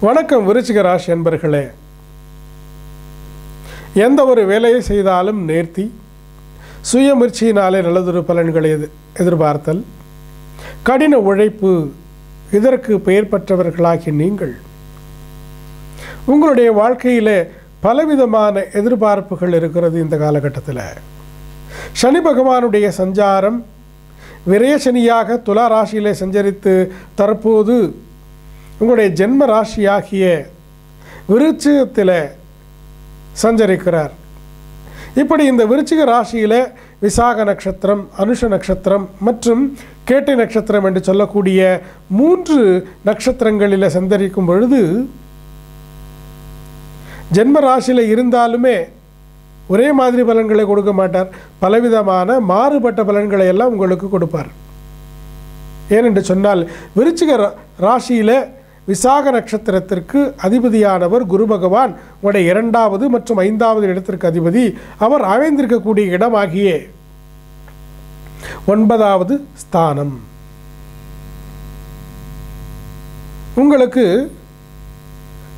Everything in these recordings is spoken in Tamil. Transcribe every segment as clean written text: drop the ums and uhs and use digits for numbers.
வணக்கம் விருச்சிக ராசி அன்பர்களே. எந்த ஒரு வேலையை செய்தாலும் நேர்த்தி, சுயமுயற்சியினாலே நல்லதொரு பலன்களை எதிர்பார்த்தல், கடின உழைப்பு, இதற்கு பெயர் பெற்றவர்களாகி நீங்கள் உங்களுடைய வாழ்க்கையில் பலவிதமான எதிர்பார்ப்புகள் இருக்கிறது. இந்த காலகட்டத்தில் சனி பகவானுடைய சஞ்சாரம் விரயசனியாக துலா ராசியிலே சஞ்சரித்து தற்போது உங்களுடைய ஜென்ம ராசியாகிய விருச்சிகத்தில் சஞ்சரிக்கிறார். இப்படி இந்த விருச்சிக ராசியில் விசாக நட்சத்திரம், அனுஷ நட்சத்திரம் மற்றும் கேட்டை நட்சத்திரம் என்று சொல்லக்கூடிய 3 நட்சத்திரங்களில் சஞ்சரிக்கும் பொழுது ஜென்ம ராசியில் இருந்தாலுமே ஒரே மாதிரி பலன்களை கொடுக்க மாட்டார். பலவிதமான மாறுபட்ட பலன்களை எல்லாம் உங்களுக்கு கொடுப்பார். ஏனென்று சொன்னால் விருச்சிக ராசியில் விசாக நட்சத்திரத்திற்கு அதிபதியானவர் குரு பகவான் உடைய 2வது மற்றும் 5வது இடத்திற்கு அதிபதி. அவர் அமைந்திருக்கக்கூடிய இடமாகிய 9வது ஸ்தானம். உங்களுக்கு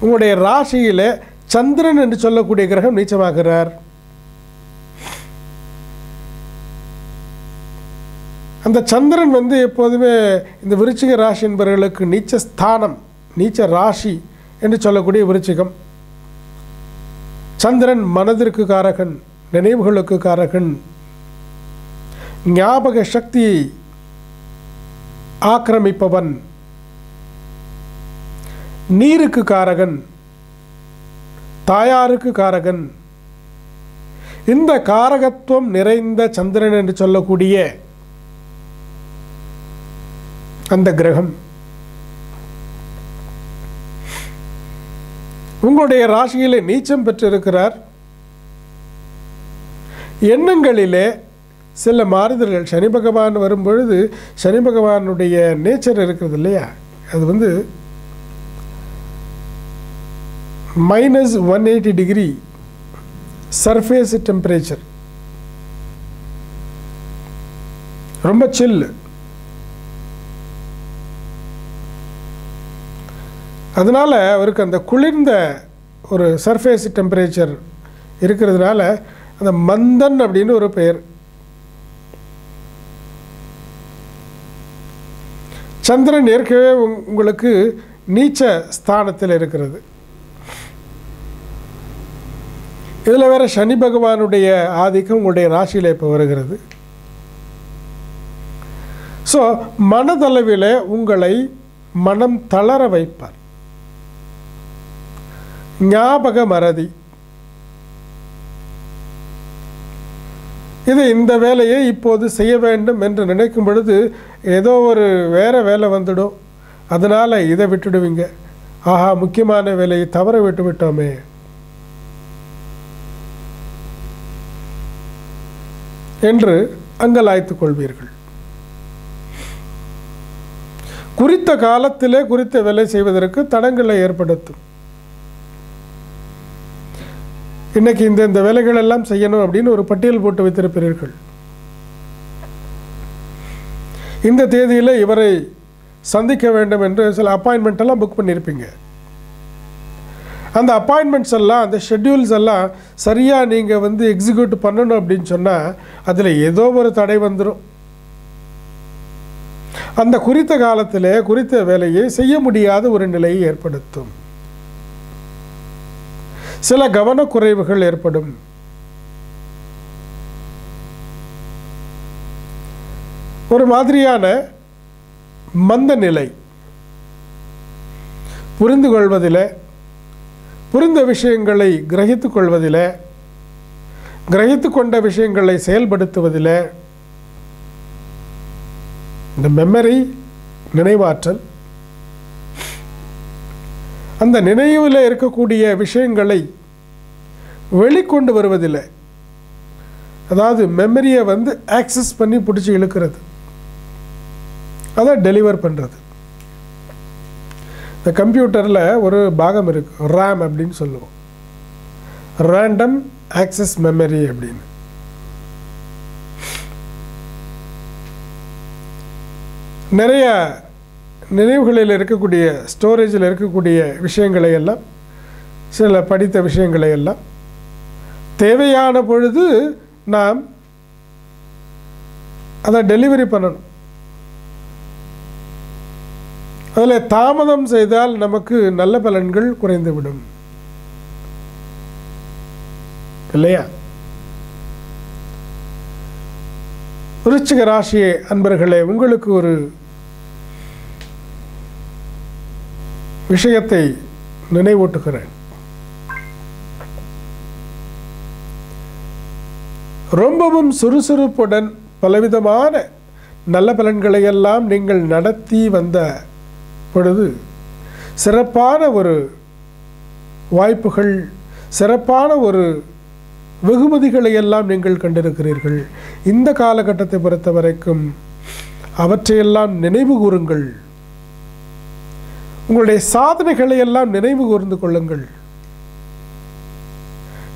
உங்களுடைய ராசியில் சந்திரன் என்று சொல்லக்கூடிய கிரகம் நீச்சமாகிறார். அந்த சந்திரன் எப்போதுமே இந்த விருச்சிக ராசி என்பவர்களுக்கு நீச்ச ஸ்தானம், நீச்ச ராசி என்று சொல்லக்கூடிய விருச்சிகம். சந்திரன் மனதிற்கு காரகன், நினைவுகளுக்கு காரகன், ஞாபக சக்தியை ஆக்கிரமிப்பவன், நீருக்கு காரகன், தாயாருக்கு காரகன். இந்த காரகத்துவம் நிறைந்த சந்திரன் என்று சொல்லக்கூடிய அந்த கிரகம் உங்களுடைய ராசியிலே நீச்சம் பெற்றிருக்கிறார். எண்ணங்களிலே சில மாறுதல்கள். சனி பகவான் வரும்பொழுது சனி பகவானுடைய நேச்சர் இருக்கிறது இல்லையா, அது -180 டிகிரி சர்ஃபேஸ் டெம்பரேச்சர், ரொம்ப சில்லு. அதனால் அவருக்கு அந்த குளிர்ந்த ஒரு சர்ஃபேஸ் டெம்பரேச்சர் இருக்கிறதுனால அந்த மந்தன் அப்படின்னு ஒரு பெயர். சந்திரன் ஏற்கனவே உங்களுக்கு நீச்ச ஸ்தானத்தில் இருக்கிறது. இதில் வேறு சனி பகவானுடைய ஆதிக்கம் உங்களுடைய ராசியில் இப்போ வருகிறது. ஸோ மனதளவில் உங்களை மனம் தளர வைப்பார். ஞாபக மறதி, இந்த வேலையை இப்போது செய்ய வேண்டும் என்று நினைக்கும் பொழுது ஏதோ ஒரு வேறு வேலை வந்துடும். அதனால் இதை விட்டுடுவீங்க. ஆஹா, முக்கியமான வேலையை தவற விட்டோமே என்று அங்கலாய்த்து கொள்வீர்கள். குறித்த காலத்திலே குறித்த வேலை செய்வதற்கு தடங்களை ஏற்படுத்தும். இன்னைக்கு இந்த வேலைகள் எல்லாம் செய்யணும் அப்படின்னு ஒரு பட்டியல் போட்டு வைத்திருப்பீர்கள். இந்த தேதியில் இவரை சந்திக்க வேண்டும் என்று சில அப்பாயின்மெண்ட் எல்லாம் புக் பண்ணியிருப்பீங்க. அந்த அப்பாயின்மெண்ட்ஸ் எல்லாம், அந்த ஷெட்யூல்ஸ் எல்லாம் சரியாக நீங்கள் எக்ஸிக்யூட் பண்ணணும் அப்படின்னு சொன்னால் அதில் ஏதோ ஒரு தடை வந்துடும். அந்த குறித்த காலத்தில் குறித்த வேலையை செய்ய முடியாத ஒரு நிலையை ஏற்படுத்தும். சில கவனக்குறைவுகள் ஏற்படும். ஒரு மாதிரியான மந்த நிலை, புரிந்து கொள்வதில், புரிந்த விஷயங்களை கிரகித்து கொள்வதில், கிரகித்து கொண்ட விஷயங்களை செயல்படுத்துவதில், இந்த மெமரி, நினைவாற்றல், அந்த நினைவில் இருக்கக்கூடிய விஷயங்களை வெளிக்கொண்டு வருவதில்லை. அதாவது மெமரியை ஆக்சஸ் பண்ணி பிடிச்சி இழுக்கிறது, அதை டெலிவர் பண்ணுறது. இந்த கம்ப்யூட்டரில் ஒரு பாகம் இருக்குது, ரேம் அப்படின்னு சொல்லுவோம், ரேண்டம் ஆக்சஸ் மெமரி அப்படின்னு. நிறைய நினைவுகளில் இருக்கக்கூடிய ஸ்டோரேஜில் இருக்கக்கூடிய விஷயங்களை எல்லாம், சில படித்த விஷயங்களை எல்லாம் தேவையான பொழுது நாம் அதை டெலிவரி பண்ணணும். அதில் தாமதம் செய்தால் நமக்கு நல்ல பலன்கள் குறைந்துவிடும் இல்லையா? விருச்சிக ராசி அன்பர்களே, உங்களுக்கு ஒரு விஷயத்தை நினைவூட்டுகிறேன். ரொம்பவும் சுறுசுறுப்புடன் பலவிதமான நல்ல பலன்களை எல்லாம் நீங்கள் நடத்தி வந்த பொழுது சிறப்பான ஒரு வாய்ப்புகள், சிறப்பான ஒரு வெகுமதிகளை எல்லாம் நீங்கள் கண்டிருக்கிறீர்கள். இந்த காலகட்டத்தை பொறுத்த வரைக்கும் அவற்றையெல்லாம் நினைவு கூறுங்கள். உங்களுடைய சாதனைகளை எல்லாம் நினைவு கூர்ந்து கொள்ளுங்கள்.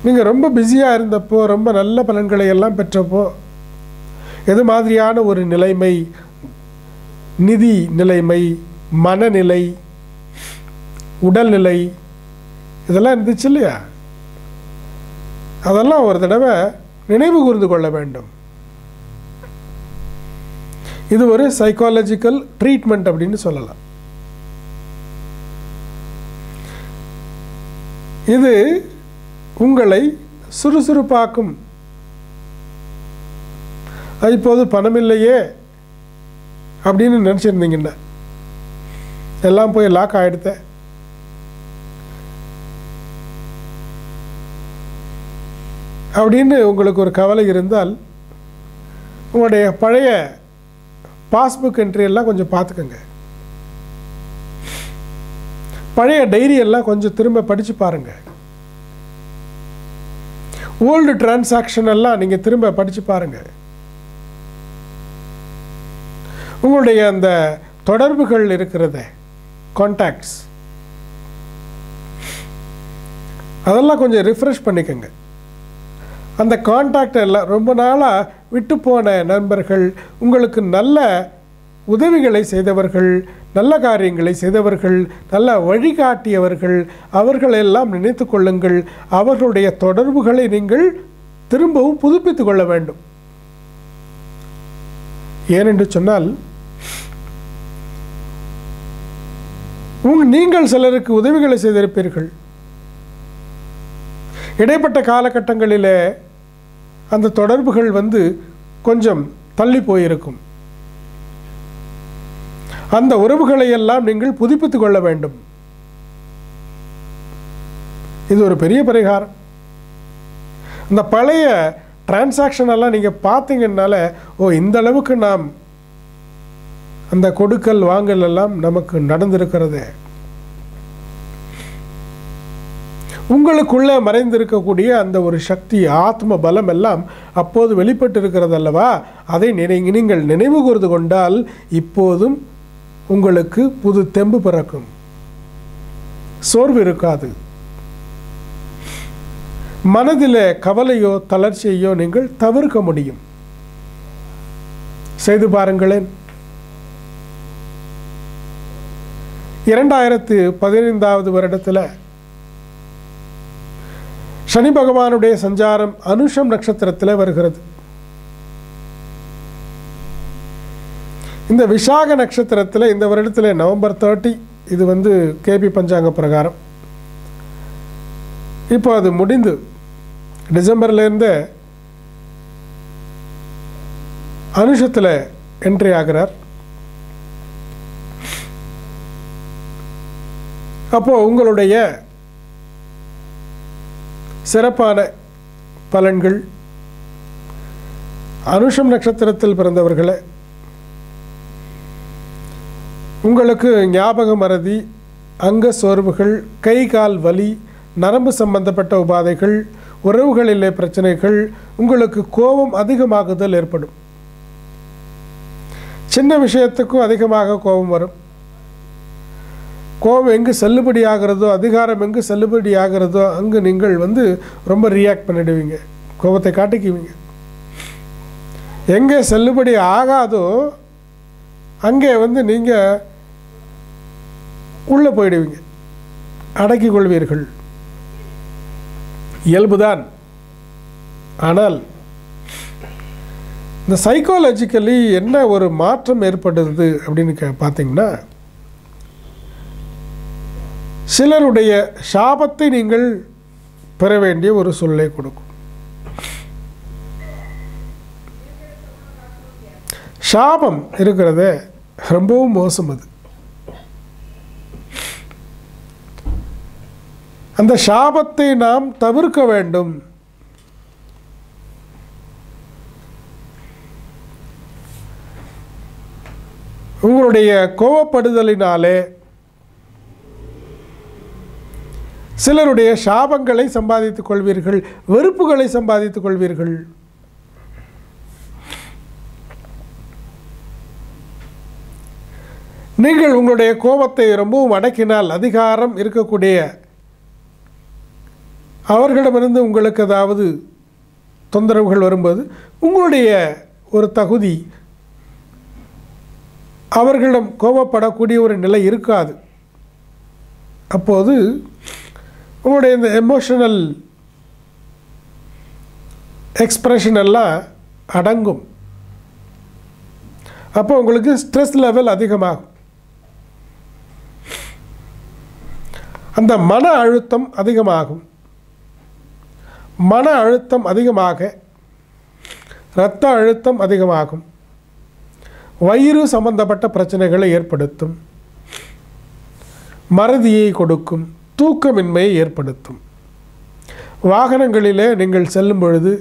நீங்கள் ரொம்ப பிஸியாக இருந்தப்போ, ரொம்ப நல்ல பலன்களை எல்லாம் பெற்றப்போ எது மாதிரியான ஒரு நிலைமை, நிதி நிலைமை, மனநிலை, உடல்நிலை இதெல்லாம் இருந்துச்சு இல்லையா? அதெல்லாம் ஒரு தடவை நினைவு கூர்ந்து கொள்ள வேண்டும். இது ஒரு சைக்காலஜிக்கல் ட்ரீட்மெண்ட் அப்படின்னு சொல்லலாம். இது உங்களை சுறுசுறுப்பாக்கும். இப்போது பணமில்லையே அப்படின்னு நினச்சிருந்தீங்கன்னா, எல்லாம் போய் லாக் ஆகிடுத்த, அப்படின்னு உங்களுக்கு ஒரு கவலை இருந்தால் உங்களுடைய பழைய பாஸ்புக் என்ட்ரி எல்லாம் கொஞ்சம் பார்த்துக்கோங்க. பழைய டைரி எல்லாம் கொஞ்சம் திரும்ப படித்து பாருங்கள். ஓல்டு டிரான்சாக்ஷன் எல்லாம் நீங்கள் திரும்ப படித்து பாருங்கள். உங்களுடைய அந்த தொடர்புகள் இருக்கிறத, கான்டாக்ட்ஸ், அதெல்லாம் கொஞ்சம் ரிஃப்ரெஷ் பண்ணிக்கோங்க. அந்த கான்டாக்ட் எல்லாம் ரொம்ப நாளாக விட்டு போன நண்பர்கள், உங்களுக்கு நல்ல உதவிகளை செய்தவர்கள், நல்ல காரியங்களை செய்தவர்கள், நல்ல வழிகாட்டியவர்கள், அவர்களெல்லாம் நினைத்து கொள்ளுங்கள். அவர்களுடைய தொடர்புகளை நீங்கள் திரும்பவும் புதுப்பித்து கொள்ள வேண்டும். ஏனென்று சொன்னால், நீங்கள் சிலருக்கு உதவிகளை செய்திருப்பீர்கள். இடைப்பட்ட காலகட்டங்களில் அந்த தொடர்புகள் கொஞ்சம் தள்ளி போயிருக்கும். அந்த உறவுகளை எல்லாம் நீங்கள் புதுப்பித்துக் கொள்ள வேண்டும். இது ஒரு பெரிய பரிகாரம். இந்த பழைய டிரான்சாக்ஷன் எல்லாம் நீங்கள் பார்த்தீங்கன்னால, இந்த அளவுக்கு நாம் அந்த கொடுக்கல் வாங்கல் எல்லாம் நமக்கு நடந்திருக்கிறது. உங்களுக்குள்ளே மறைந்திருக்கக்கூடிய அந்த ஒரு சக்தி, ஆத்ம பலம் எல்லாம் அப்போது வெளிப்பட்டு இருக்கிறது அல்லவா? அதை நீங்கள் நினைவு கூர்ந்து கொண்டால் இப்போதும் உங்களுக்கு புது தெம்பு பிறக்கும், சோர்வு இருக்காது. மனதில் கவலையோ தளர்ச்சியையோ நீங்கள் தவிர்க்க முடியும். செய்து பாருங்களேன். 2015 வருடத்தில் சனி பகவானுடைய சஞ்சாரம் அனுஷம் நட்சத்திரத்தில் வருகிறது. இந்த விசாக நட்சத்திரத்தில் இந்த வருடத்தில் நவம்பர் 30, இது கேபி பஞ்சாங்க பிரகாரம். இப்போ அது முடிந்து டிசம்பர்லேருந்து அனுஷத்தில் என்ட்ரி ஆகிறார். அப்போது உங்களுடைய சிறப்பான பலன்கள், அனுஷம் நட்சத்திரத்தில் பிறந்தவர்களே, உங்களுக்கு ஞாபக மறதி, அங்க சோர்வுகள், கை கால் வலி, நரம்பு சம்பந்தப்பட்ட உபாதைகள், உறவுகளிலே பிரச்சனைகள், உங்களுக்கு கோபம் அதிகமாகுதல் ஏற்படும். சின்ன விஷயத்துக்கும் அதிகமாக கோபம் வரும். கோபம் எங்கு செல்லுபடி ஆகிறதோ, அதிகாரம் எங்கு செல்லுபடி ஆகிறதோ அங்கு நீங்கள் ரொம்ப ரியாக்ட் பண்ணிடுவீங்க, கோபத்தை காட்டிக்குவீங்க. எங்கே செல்லுபடி ஆகாதோ அங்கே நீங்கள் உள்ளே போயிடுவீங்க, அடக்கிக் கொள்வீர்கள், இயல்புதான். ஆனால் இந்த சைக்காலஜிக்கலி என்ன ஒரு மாற்றம் ஏற்படுது அப்படின்னு பார்த்தீங்கன்னா, சிலருடைய சாபத்தை நீங்கள் பெற வேண்டிய ஒரு சூழ்நிலை கொடுக்கும். சாபம் இருக்கிறத ரொம்பவும் மோசம். அது அந்த சாபத்தை நாம் தவிர்க்க வேண்டும். உங்களுடைய கோபப்படுதலினாலே சிலருடைய சாபங்களை சம்பாதித்துக் கொள்வீர்கள், வெறுப்புகளை சம்பாதித்துக் கொள்வீர்கள். நீங்கள் உங்களுடைய கோபத்தை ரொம்பவும் அடக்கினால் அதிகாரம் இருக்கக்கூடிய அவர்களிடமிருந்து உங்களுக்கு ஏதாவது தொந்தரவுகள் வரும்போது உங்களுடைய ஒரு தகுதி அவர்களிடம் கோபப்படக்கூடிய ஒரு நிலை இருக்காது. அப்போது உங்களுடைய இந்த எமோஷனல் எக்ஸ்பிரஷன் எல்லாம் அடங்கும். அப்போ உங்களுக்கு ஸ்ட்ரெஸ் லெவல் அதிகமாகும், அந்த மன அழுத்தம் அதிகமாகும். மன அழுத்தம் அதிகமாக இரத்த அழுத்தம் அதிகமாகும், வயிறு சம்பந்தப்பட்ட பிரச்சனைகளை ஏற்படுத்தும், மறதியை கொடுக்கும், தூக்கமின்மையை ஏற்படுத்தும். வாகனங்களிலே நீங்கள் செல்லும் பொழுது,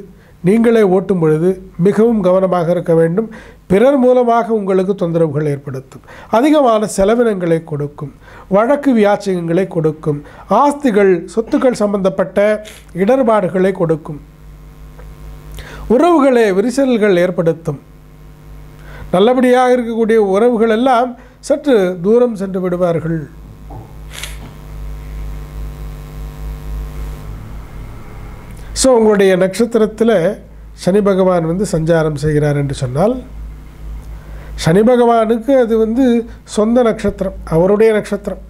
நீங்களே ஓட்டும் பொழுது மிகவும் கவனமாக இருக்க வேண்டும். பிறர் மூலமாக உங்களுக்கு தொந்தரவுகள் ஏற்படுத்தும், அதிகமான செலவினங்களை கொடுக்கும், வழக்கு வியாச்சியங்களை கொடுக்கும், ஆஸ்திகள் சொத்துக்கள் சம்பந்தப்பட்ட இடர்பாடுகளை கொடுக்கும், உறவுகளை விரிசல்கள் ஏற்படுத்தும். நல்லபடியாக இருக்கக்கூடிய உறவுகள் எல்லாம் சற்று தூரம் சென்று விடுவார்கள். ஸோ உங்களுடைய நட்சத்திரத்தில் சனி பகவான் சஞ்சாரம் செய்கிறார் என்று சொன்னால், சனி பகவானுக்கு அது சொந்த நட்சத்திரம், அவருடைய நட்சத்திரம்.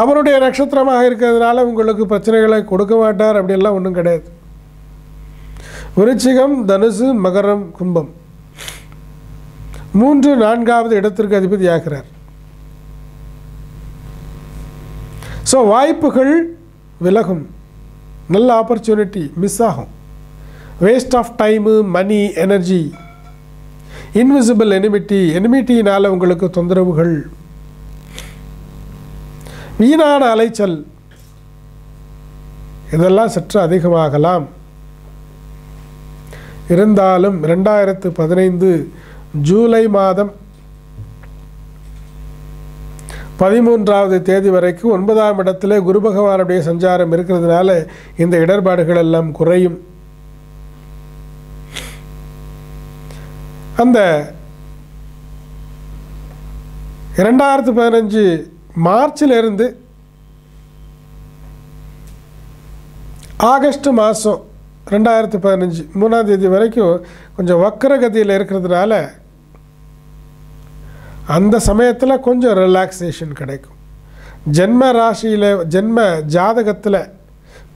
அவருடைய நட்சத்திரமாக இருக்கிறதுனால உங்களுக்கு பிரச்சனைகளை கொடுக்க மாட்டார் அப்படியெல்லாம் ஒன்றும் கிடையாது. விருச்சிகம், தனுசு, மகரம், கும்பம் 3, 4வது இடத்திற்கு அதிபதி ஆகிறார். ஸோ வாய்ப்புகள் விலகும், நல்ல ஆப்பர்ச்சுனிட்டி மிஸ் ஆகும், waste of time, money, energy, invisible எனிமிட்டியினால் உங்களுக்கு தொந்தரவுகள், வீணான அலைச்சல், இதெல்லாம் சற்று அதிகமாகலாம். இருந்தாலும் 2015 ஜூலை மாதம் 13வது தேதி வரைக்கும் 9ஆம் இடத்துல குரு பகவானுடைய சஞ்சாரம் இருக்கிறதுனால இந்த இடர்பாடுகள் எல்லாம் குறையும். அந்த 2015 மார்ச்சிலிருந்து ஆகஸ்ட் மாதம் 2015 3ஆம் தேதி வரைக்கும் கொஞ்சம் வக்கரகதியில் இருக்கிறதுனால அந்த சமயத்தில் கொஞ்சம் ரிலாக்ஸேஷன் கிடைக்கும். ஜென்ம ராசியில், ஜென்ம ஜாதகத்தில்,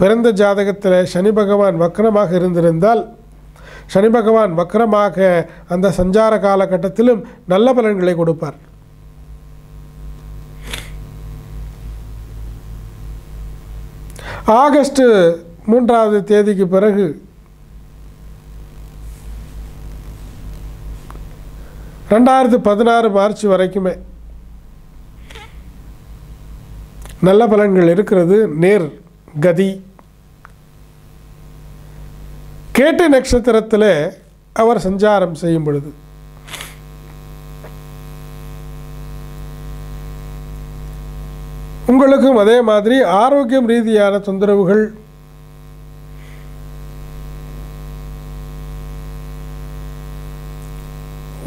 பிறந்த ஜாதகத்தில் சனி பகவான் வக்கரமாக இருந்திருந்தால், சனி பகவான் வக்கரமாக அந்த சஞ்சார காலகட்டத்திலும் நல்ல பலன்களை கொடுப்பார். ஆகஸ்ட் 3வது தேதிக்கு பிறகு 2016 மார்ச் வரைக்குமே நல்ல பலன்கள் இருக்கிறது. நேர் கதி. கேட்டை நட்சத்திரத்தில் அவர் சஞ்சாரம் செய்யும் பொழுது உங்களுக்கும் அதே மாதிரி ஆரோக்கியம் ரீதியான தொந்தரவுகள்,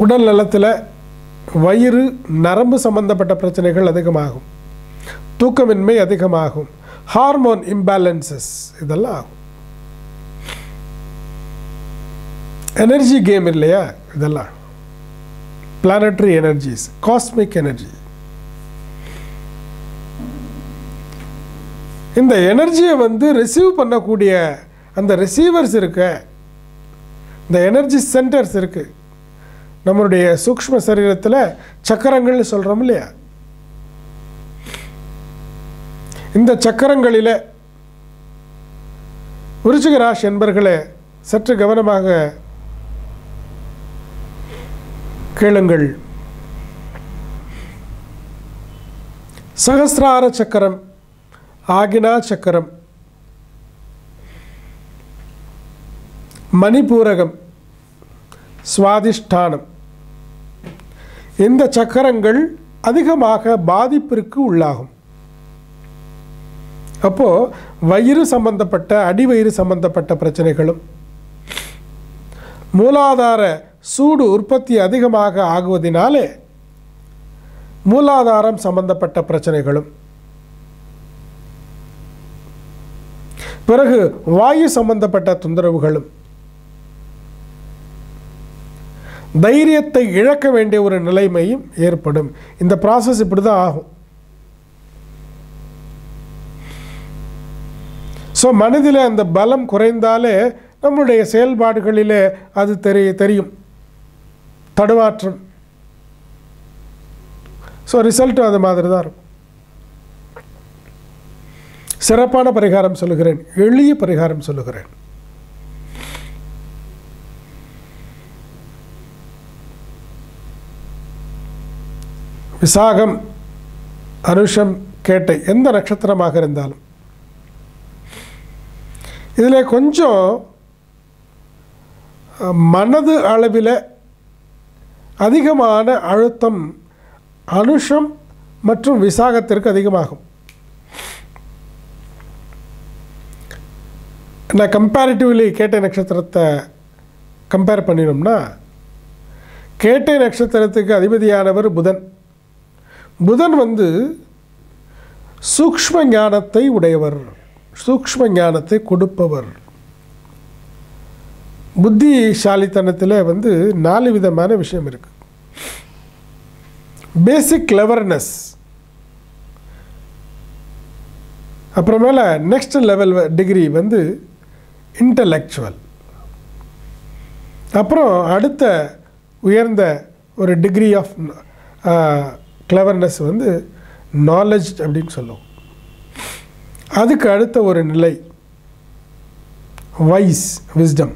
உடல் நலத்தில் வயிறு, நரம்பு சம்பந்தப்பட்ட பிரச்சனைகள் அதிகமாகும், தூக்கமின்மை அதிகமாகும், ஹார்மோன் இம்பேலன்சஸ் இதெல்லாம் ஆகும். எனர்ஜி கேம் இல்லையா, இதெல்லாம் பிளானட்டரி எனர்ஜிஸ், காஸ்மிக் எனர்ஜி. இந்த எனர்ஜியை வந்து ரிசீவ் பண்ணக்கூடிய அந்த ரிசீவர்ஸ் இருக்க, இந்த எனர்ஜி சென்டர்ஸ் இருக்கு நம்மளுடைய சூக்ஷ்ம சரீரத்தில், சக்கரங்கள்னு சொல்கிறோம் இல்லையா, இந்த சக்கரங்களில் விருச்சிக ராசி என்பர்களே சற்று கவனமாக கேளுங்கள். சகஸ்ரார சக்கரம், ஆகினா சக்கரம், மணிபூரகம், சுவாதிஷ்டானம், இந்த சக்கரங்கள் அதிகமாக பாதிப்பிற்கு உள்ளாகும். அப்போது வயிறு சம்பந்தப்பட்ட, அடிவயிறு சம்பந்தப்பட்ட பிரச்சனைகளும், மூலாதார சூடு உற்பத்தி அதிகமாக ஆகுவதினாலே மூலாதாரம் சம்பந்தப்பட்ட பிரச்சனைகளும், பிறகு வாயு சம்பந்தப்பட்ட தொந்தரவுகளும், தைரியத்தை இழக்க வேண்டிய ஒரு நிலைமையும் ஏற்படும். இந்த ப்ராசஸ் இப்படி தான் ஆகும். ஸோ மனதில் அந்த பலம் குறைந்தாலே நம்முடைய செயல்பாடுகளிலே அது தெரியும், தடுமாற்றம். ஸோ ரிசல்ட்டும் அது மாதிரி தான் இருக்கும். சிறப்பான பரிகாரம் சொல்லுகிறேன், எளிய பரிகாரம் சொல்லுகிறேன். விசாகம், அனுஷம், கேட்டை எந்த நட்சத்திரமாக இருந்தாலும் இதில் கொஞ்சம் மனது அளவில் அதிகமான அழுத்தம் அனுஷம் மற்றும் விசாகத்திற்கு அதிகமாகும். நான் கம்பேரிட்டிவ்லி கேட்டை நட்சத்திரத்தை கம்பேர் பண்ணினோம்னா, கேட்டை நட்சத்திரத்துக்கு அதிபதியானவர் புதன். புதன் வந்து சூக்ஷ்ம ஞானத்தை உடையவர், சூக்ஷ்ம ஞானத்தை கொடுப்பவர். புத்திசாலித்தனத்தில் வந்து 4 விதமான விஷயம் இருக்கு. பேசிக் கிளவர்னஸ், அப்புறமேல நெக்ஸ்ட் லெவல் டிகிரி வந்து இன்டலெக்சுவல், அப்புறம் அடுத்த உயர்ந்த ஒரு டிகிரி ஆஃப் கிளவர்னஸ் வந்து நாலேஜ் அப்படின்னு சொல்லுவோம். அதுக்கு அடுத்த ஒரு நிலை வைஸ், விஸ்டம்.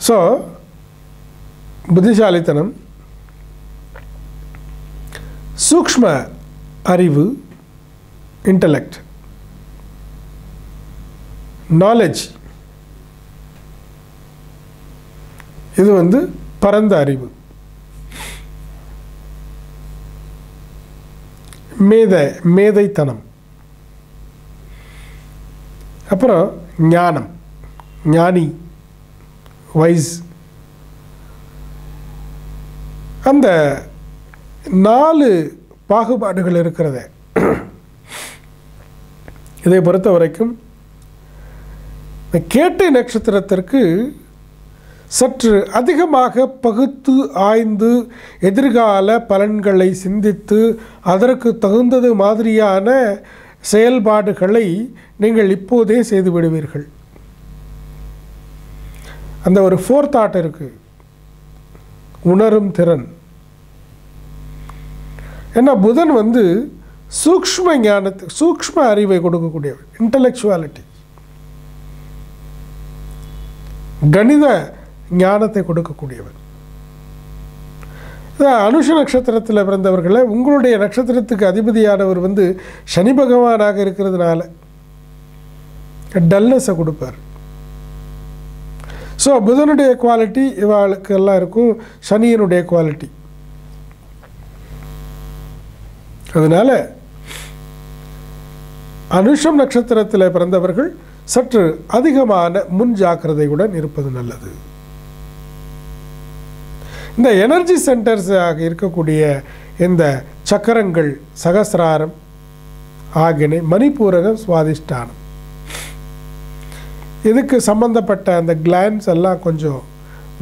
ஸோ புத்திசாலித்தனம், சூக்ஷ்ம அறிவு, இன்டலெக்ட், நாலேஜ், இது வந்து பரந்த அறிவு. மேதைத்தனம், அப்புறம் ஞானம், ஞானி, வைஸ். அந்த 4 பாகுபாடுகள் இருக்கிறது. இதை பொறுத்த வரைக்கும் கேட்டை நட்சத்திரத்திற்கு சற்று அதிகமாக பகுத்து ஆய்ந்து எதிர்கால பலன்களை சிந்தித்து அதற்கு தகுந்தது மாதிரியான செயல்பாடுகளை நீங்கள் இப்போதே செய்து விடுவீர்கள். அந்த ஒரு ஃபோர்தாட் இருக்கு, உணரும் திறன். ஏன்னா புதன் வந்து சூக்ஷ்ம ஞானத்தை, சூக்ஷ்ம அறிவை கொடுக்கக்கூடியவர், இன்டலெக்சுவாலிட்டி, கணித ஞானத்தை கொடுக்கக்கூடியவர். அனுஷ நட்சத்திரத்தில் பிறந்தவர்களை, உங்களுடைய நட்சத்திரத்துக்கு அதிபதியானவர் வந்து சனி பகவானாக இருக்கிறதுனால டல்னஸை கொடுப்பார். ஸோ புதனுடைய குவாலிட்டி இவாளுக்கு எல்லாம் இருக்கும், சனியினுடைய குவாலிட்டி. அதனால் அனுஷம் நட்சத்திரத்தில் பிறந்தவர்கள் சற்று அதிகமான முன் ஜாக்கிரதையுடன் இருப்பது நல்லது. இந்த எனர்ஜி சென்டர்ஸாக இருக்கக்கூடிய இந்த சக்கரங்கள் சகசிராரம், ஆகினை, மணிபூரகம், சுவாதிஷ்டானம், இதுக்கு சம்பந்தப்பட்ட அந்த கிளான்ஸ் எல்லாம் கொஞ்சம்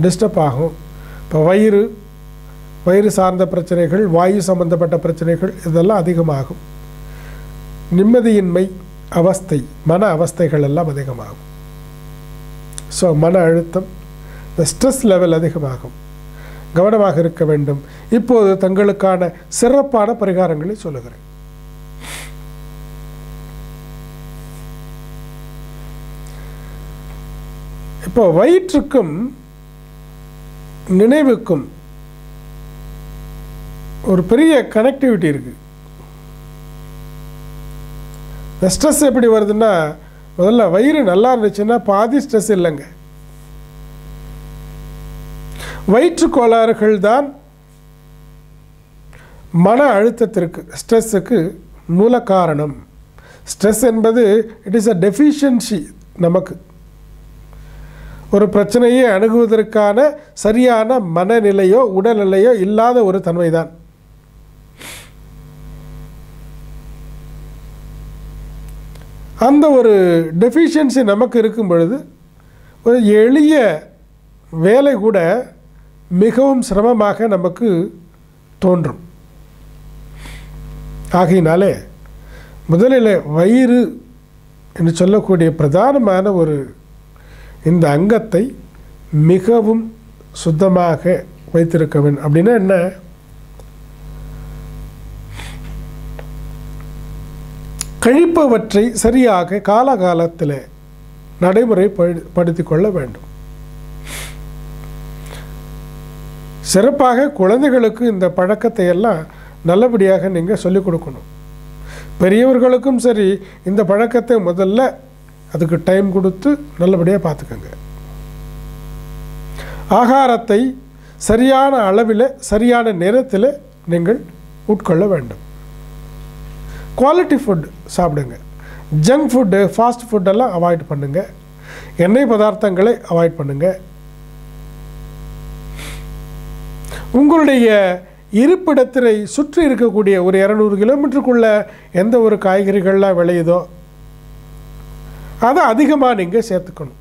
டிஸ்டர்ப் ஆகும். இப்போ வயிறு சார்ந்த பிரச்சனைகள், வாயு சம்பந்தப்பட்ட பிரச்சனைகள் இதெல்லாம் அதிகமாகும். நிம்மதியின்மை அவஸ்தை, மன அவஸ்தைகள் எல்லாம் அதிகமாகும். ஸோ மன அழுத்தம், இந்த ஸ்ட்ரெஸ் லெவல் அதிகமாகும். கவனமாக இருக்க வேண்டும். இப்போது தங்களுக்கான சிறப்பான பரிகாரங்களை சொல்லுகிறேன். இப்போ வயிற்றுக்கும் நினைவுக்கும் ஒரு பெரிய கனெக்டிவிட்டி இருக்கு. இந்த ஸ்ட்ரெஸ் எப்படி வருதுன்னா, முதல்ல வயிறு நல்லா இருந்துச்சுன்னா பாதி ஸ்ட்ரெஸ் இல்லைங்க. வயிற்று கோளாறுகள் தான் மன அழுத்தத்திற்கு, ஸ்ட்ரெஸ்ஸுக்கு மூல காரணம். ஸ்ட்ரெஸ் என்பது இட் இஸ் அ டெஃபிஷியன்சி. நமக்கு ஒரு பிரச்சனையை அணுகுவதற்கான சரியான மனநிலையோ உடல்நிலையோ இல்லாத ஒரு தன்மைதான். அந்த ஒரு டெஃபிஷியன்சி நமக்கு இருக்கும் பொழுது ஒரு எளிய வேலை கூட மிகவும் சிரமமாக நமக்கு தோன்றும். ஆகையினாலே முதலில் வயிறு என்று சொல்லக்கூடிய பிரதானமான ஒரு இந்த அங்கத்தை மிகவும் சுத்தமாக வைத்திருக்க வேண்டும். அப்படின்னா என்ன? கழிப்பவற்றை சரியாக காலகாலத்தில் நடைமுறைப்படுத்திக் கொள்ள வேண்டும். சிறப்பாக குழந்தைகளுக்கு இந்த பழக்கத்தை எல்லாம் நல்லபடியாக நீங்கள் சொல்லிக் கொடுக்கணும். பெரியவர்களுக்கும் சரி, இந்த பழக்கத்தை முதல்ல அதுக்கு டைம் கொடுத்து நல்லபடியாக பார்த்துக்கங்க. ஆகாரத்தை சரியான அளவில் சரியான நேரத்தில் நீங்கள் உட்கொள்ள வேண்டும். குவாலிட்டி ஃபுட் சாப்பிடுங்க. ஜங்க் ஃபுட்டு, ஃபாஸ்ட் ஃபுட்டெல்லாம் அவாய்ட் பண்ணுங்கள். எண்ணெய் பதார்த்தங்களை அவாய்ட் பண்ணுங்கள். உங்களுடைய இருப்பிடத்தை சுற்றி இருக்கக்கூடிய ஒரு 200 கிலோமீட்டருக்குள்ளே எந்த ஒரு காய்கறிகள்லாம் விளையுதோ அதை அதிகமாக நீங்கள் சேர்த்துக்கணும்.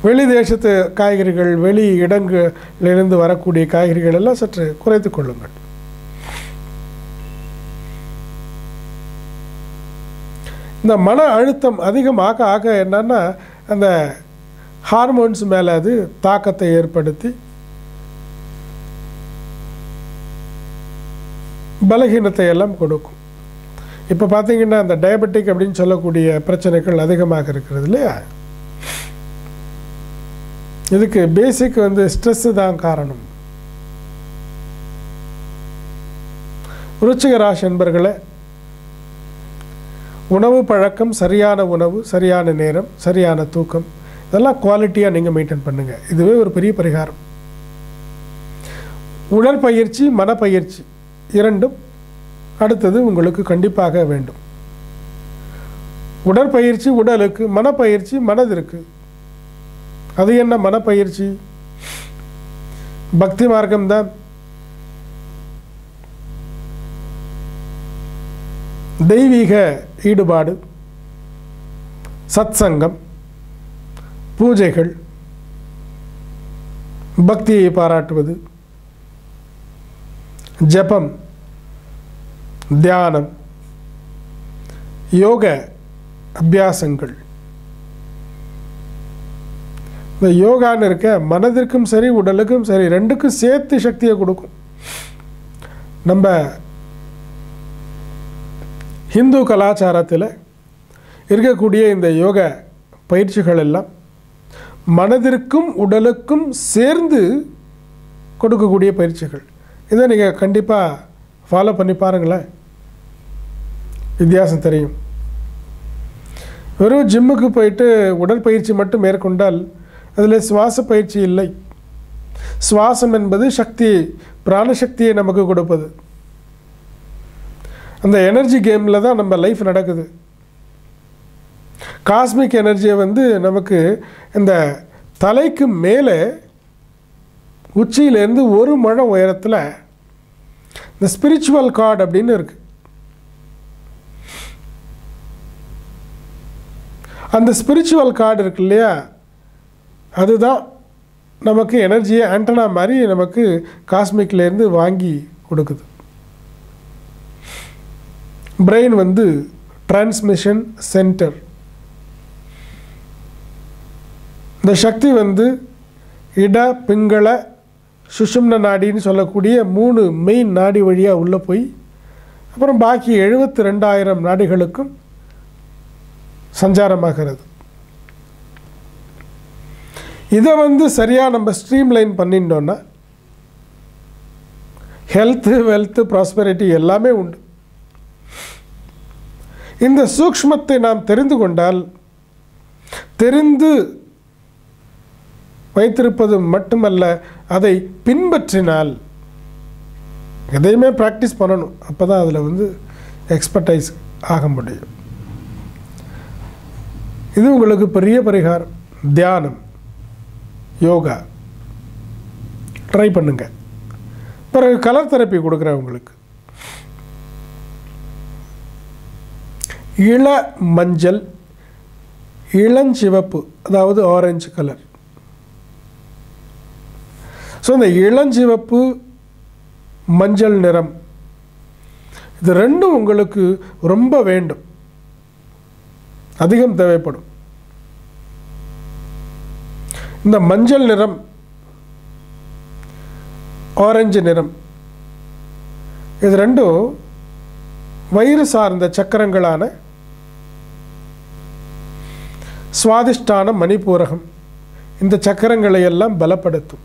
வெளி தேசத்து காய்கறிகள், வெளி இடங்களிலிருந்து வரக்கூடிய காய்கறிகள் எல்லாம் சற்று குறைத்து கொள்ளுங்கள். இந்த மன அழுத்தம் அதிகமாக ஆக என்னன்னா, அந்த ஹார்மோன்ஸ் மேலே அது தாக்கத்தை ஏற்படுத்தி பலகீனத்தை எல்லாம் கொடுக்கும். இப்போ பார்த்தீங்கன்னா அந்த டயபெட்டிக் அப்படின்னு சொல்லக்கூடிய பிரச்சனைகள் அதிகமாக இருக்கிறது இல்லையா? இதுக்கு பேசிக் ஸ்ட்ரெஸ்ஸு தான் காரணம். விருச்சிக ராசி என்பர்களே, உணவு பழக்கம், சரியான உணவு, சரியான நேரம், சரியான தூக்கம், இதெல்லாம் குவாலிட்டியாக நீங்கள் மெயின்டைன் பண்ணுங்கள். இதுவே ஒரு பெரிய பரிகாரம். உடற்பயிற்சி, மனப்பயிற்சி இரண்டும் அடுத்தது உங்களுக்கு கண்டிப்பாக வேண்டும். உடற்பயிற்சி உடலுக்கு, மனப்பயிற்சி மனதிற்கு. அது என்ன மனப்பயிற்சி? பக்தி மார்க்கம்தான். தெய்வீக ஈடுபாடு, சத்சங்கம், பூஜைகள், பக்தியை பாராட்டுவது, ஜபம், தியானம், யோக அபியாசங்கள். இந்த யோகான்னு இருக்க மனதிற்கும் சரி உடலுக்கும் சரி ரெண்டுக்கும் சேர்த்து சக்தியை கொடுக்கும். நம்ம ஹிந்து கலாச்சாரத்தில் இருக்கக்கூடிய இந்த யோக பயிற்சிகள் எல்லாம் மனதிற்கும் உடலுக்கும் சேர்ந்து கொடுக்கக்கூடிய பயிற்சிகள். இதை நீங்கள் கண்டிப்பாக ஃபாலோ பண்ணி பாருங்களேன், வித்தியாசம் தெரியும். வெறும் ஜிம்முக்கு போயிட்டு உடற்பயிற்சி மட்டும் மேற்கொண்டால் அதில் சுவாச பயிற்சி இல்லை. சுவாசம் என்பது சக்தி, பிராணசக்தியை நமக்கு கொடுப்பது. அந்த எனர்ஜி கேமில் தான் நம்ம லைஃப் நடக்குது. காஸ்மிக் எனர்ஜியை நமக்கு இந்த தலைக்கு மேலே உச்சியிலேருந்து 1 முழம் உயரத்தில் இந்த ஸ்பிரிச்சுவல் கார்டு அப்படின்னு இருக்குது. அந்த ஸ்பிரிச்சுவல் கார்டு இருக்கு இல்லையா, அதுதான் நமக்கு எனர்ஜியை ஆண்டனா மாதிரி நமக்கு காஸ்மிக்லேருந்து வாங்கி கொடுக்குது. பிரெயின் வந்து டிரான்ஸ்மிஷன் சென்டர். இந்த சக்தி வந்து இட பிங்கள சுஷும்ன நாடின்னு சொல்லக்கூடிய 3 மெயின் நாடி வழியாக உள்ளே போய் அப்புறம் பாக்கி 72,000 நாடிகளுக்கும் சஞ்சாரமாகிறது. இதை வந்து சரியாக நம்ம ஸ்ட்ரீம்லைன் பண்ணிட்டோன்னா ஹெல்த்து, வெல்த்து, ப்ராஸ்பெரிட்டி எல்லாமே உண்டு. இந்த சூக்ஷ்மத்தை நாம் தெரிந்து கொண்டால், தெரிந்து வைத்திருப்பது மட்டுமல்ல, அதை பின்பற்றினால், எதையுமே ப்ராக்டிஸ் பண்ணணும். அப்போ தான் அதில் வந்து எக்ஸ்பர்டைஸ் ஆக முடியும். இது உங்களுக்கு பெரிய பரிகாரம். தியானம், யோகா ட்ரை பண்ணுங்க. பிறகு கலர் தெரப்பி கொடுக்குறேன் உங்களுக்கு. இள மஞ்சள், இளஞ்சிவப்பு, அதாவது ஆரஞ்சு கலர். ஸோ இந்த இளஞ்சிவப்பு, மஞ்சள் நிறம், இது ரெண்டும் உங்களுக்கு ரொம்ப வேண்டும், அதிகம் தேவைப்படும். இந்த மஞ்சள் நிறம், ஆரஞ்சு நிறம், இது ரெண்டும் வயிறு சார்ந்த சக்கரங்களான சுவாதிஷ்டான, மணிப்பூரகம், இந்த சக்கரங்களை எல்லாம் பலப்படுத்தும்.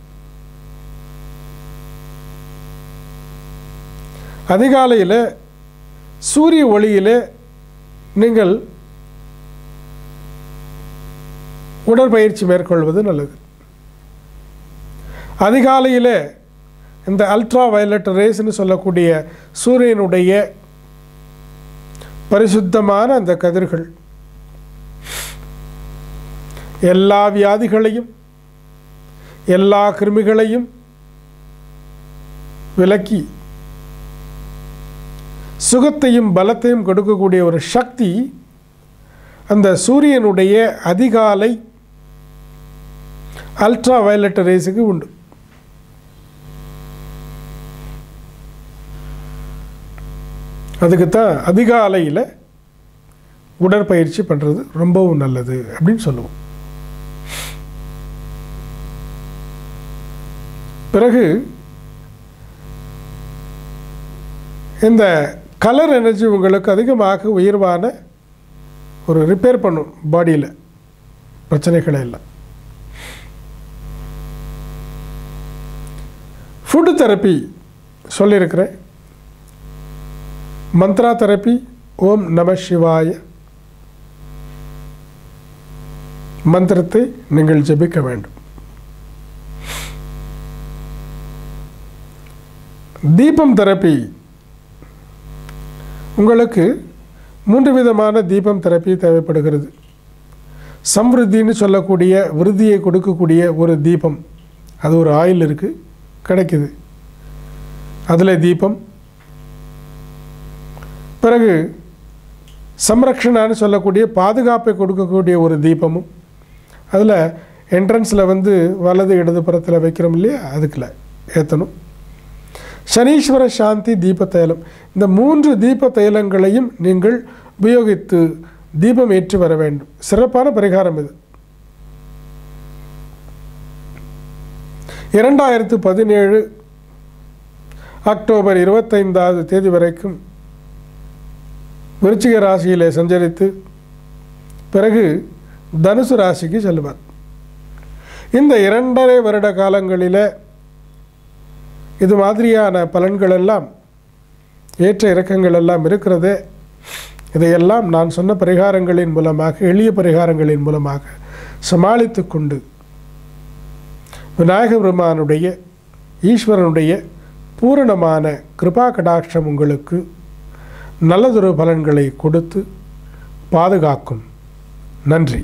அதிகாலையில் சூரிய ஒளியிலே நீங்கள் உடற்பயிற்சி மேற்கொள்வது நல்லது. அதிகாலையில் இந்த அல்ட்ரா வயலட் ரேஸ்ன்னு சொல்லக்கூடிய சூரியனுடைய பரிசுத்தமான அந்த கதிர்கள் எல்லா வியாதிகளையும் எல்லா கிருமிகளையும் விலக்கி சுகத்தையும் பலத்தையும் கொடுக்கக்கூடிய ஒரு சக்தி அந்த சூரியனுடைய அதிகாலை அல்ட்ரா வயலட் ரேஸுக்கு உண்டு. அதுக்குத்தான் அதிகாலையில் உடற்பயிற்சி பண்ணுறது ரொம்பவும் நல்லது அப்படின்னு சொல்லுவோம். பிறகு இந்த கலர் எனர்ஜி உங்களுக்கு அதிகமாக உயர்வான ஒரு ரிப்பேர் பண்ணும் பாடியில் பிரச்சனைகளை எல்லாம். ஃபுட்டு தெரப்பி சொல்லியிருக்கிறேன். மந்த்ரா தெரப்பி, ஓம் நம சிவாய மந்திரத்தை நீங்கள் ஜபிக்க வேண்டும். தீபம் தெரப்பி, உங்களுக்கு 3 விதமான தீபம் தெரப்பி தேவைப்படுகிறது. சம்ருத்தின்னு சொல்லக்கூடிய விருத்தியை கொடுக்கக்கூடிய ஒரு தீபம், அது ஒரு ஆயில் இருக்குது, கிடைக்குது, அதில் தீபம். பிறகு சம்ரக்ஷணான்னு சொல்லக்கூடிய பாதுகாப்பை கொடுக்கக்கூடிய ஒரு தீபமும், அதில் என்ட்ரன்ஸில் வந்து வலது இடது புறத்தில் வைக்கிறோம் இல்லையா, அதுக்குள்ள ஏற்றணும். சனீஸ்வர சாந்தி தீப தைலம், இந்த 3 தீப தைலங்களையும் நீங்கள் உபயோகித்து தீபம் ஏற்றி வர வேண்டும். சிறப்பான பரிகாரம் இது. 2017 அக்டோபர் 25ஆம் தேதி வரைக்கும் விருச்சிக ராசியிலே சஞ்சரித்து பிறகு தனுசு ராசிக்கு செல்வார். இந்த 2.5 வருட காலங்களில் இது மாதிரியான பலன்கள் எல்லாம், ஏற்ற இறக்கங்கள் எல்லாம் இருக்கிறது. இதையெல்லாம் நான் சொன்ன பரிகாரங்களின் மூலமாக, எளிய பரிகாரங்களின் மூலமாக சமாளித்து கொண்டு விநாயக பெருமானுடைய, ஈஸ்வரனுடைய பூரணமான கிருபா கடாட்சம் உங்களுக்கு நல்லதொரு பலன்களை கொடுத்து பாதுகாக்கும். நன்றி.